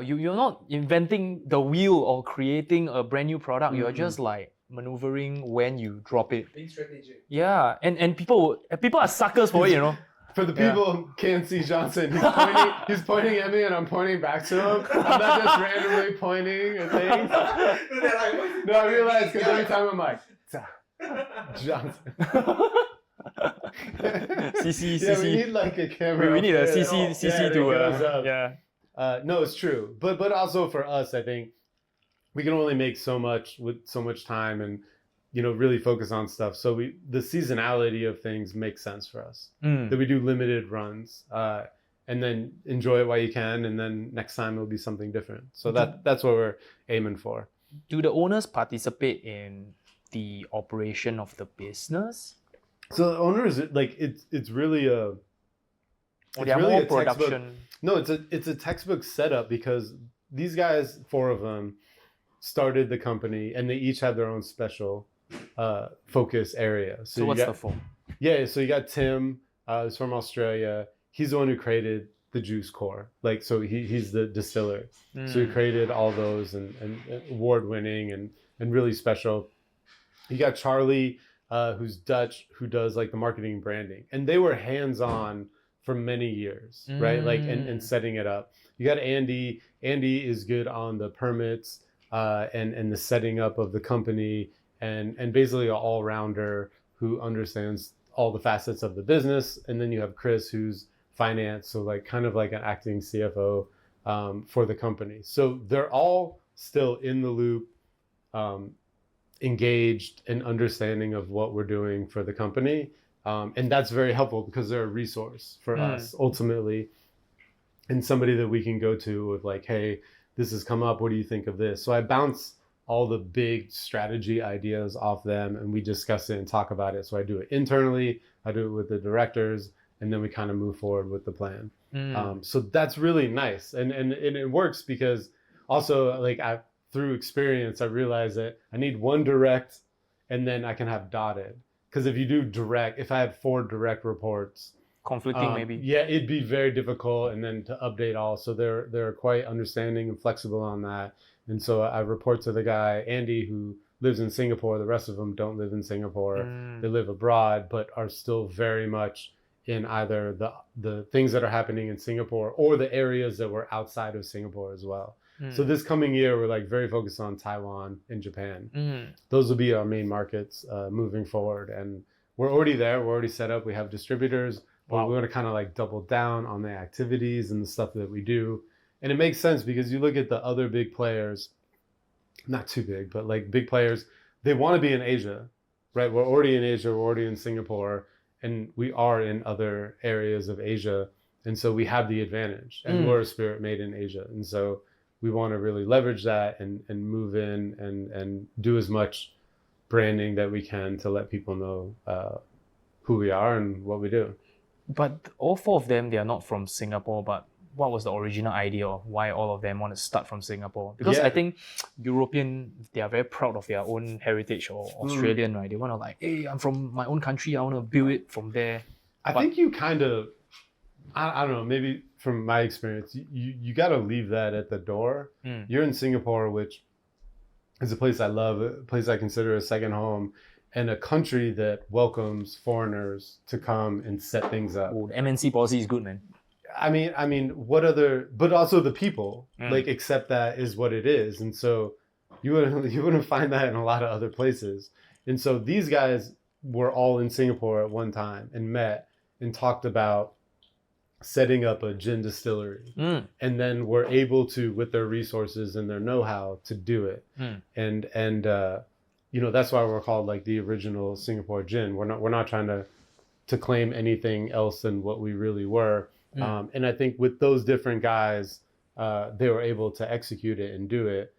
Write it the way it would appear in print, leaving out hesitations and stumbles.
You're not inventing the wheel or creating a brand new product. You're just like maneuvering when you drop it. Being strategic. Yeah, and people are suckers for it, you know. For the people who can't see Johnson, he's pointing at me and I'm pointing back to him. I'm not just randomly pointing at things. No, I realize because every time I'm like, Johnson. CC. Yeah, we need like a camera. We need a up there. CC to No, it's true. But also for us, I think we can only make so much with so much time and really focus on stuff. So the seasonality of things makes sense for us. That we do limited runs and then enjoy it while you can, and then next time it'll be something different. So that's what we're aiming for. Do the owners participate in the operation of the business? So the owners, like it's really a. Or they're more production. No, it's a textbook setup because these guys, 4 of them, started the company and they each have their own special focus area. So what's the 4? Yeah, so you got Tim, who's from Australia. He's the one who created the juice core. Like, so he's the distiller. So he created all those and award-winning and really special. You got Charlie, who's Dutch, who does like the marketing and branding. And they were hands-on for many years, right? Like, and setting it up. You got Andy. Andy is good on the permits and the setting up of the company and basically an all-rounder who understands all the facets of the business. And then you have Chris, who's finance, so like kind of like an acting CFO for the company. So they're all still in the loop, engaged and understanding of what we're doing for the company. And that's very helpful because they're a resource for us ultimately, and somebody that we can go to with like, hey, this has come up. What do you think of this? So I bounce all the big strategy ideas off them and we discuss it and talk about it. So I do it internally, I do it with the directors, and then we kind of move forward with the plan. So that's really nice. And it works because also like through experience, I realized that I need one direct and then I can have dotted. Because if you do direct, if I had 4 direct reports, conflicting maybe. Yeah, it'd be very difficult, and then to update all. So they're quite understanding and flexible on that. And so I report to the guy, Andy, who lives in Singapore. The rest of them don't live in Singapore. They live abroad, but are still very much in either the things that are happening in Singapore or the areas that were outside of Singapore as well. So this coming year, we're like very focused on Taiwan and Japan. Those will be our main markets moving forward. And we're already there. We're already set up. We have distributors. But we want to kind of like double down on the activities and the stuff that we do. And it makes sense because you look at the other big players, not too big, but like big players, they want to be in Asia, right? We're already in Asia. We're already in Singapore. And we are in other areas of Asia. And so we have the advantage. And we're a spirit made in Asia. And so we want to really leverage that and move in and do as much branding that we can to let people know who we are and what we do. But all 4 of them, they are not from Singapore, but what was the original idea of why all of them want to start from Singapore? Because I think European, they are very proud of their own heritage, or Australian, right? They want to like, hey, I'm from my own country, I want to build it from there. I think you kind of, I don't know, maybe from my experience, you got to leave that at the door. You're in Singapore, which is a place I love, a place I consider a second home, and a country that welcomes foreigners to come and set things up. Oh, the MNC policy is good, man. I mean, what other, but also the people like accept that is what it is. And so you wouldn't find that in a lot of other places. And so these guys were all in Singapore at one time and met and talked about setting up a gin distillery, and then were able to, with their resources and their know-how, to do it. And that's why we're called like the original Singapore gin. We're not trying to claim anything else than what we really were. And I think with those different guys, they were able to execute it and do it.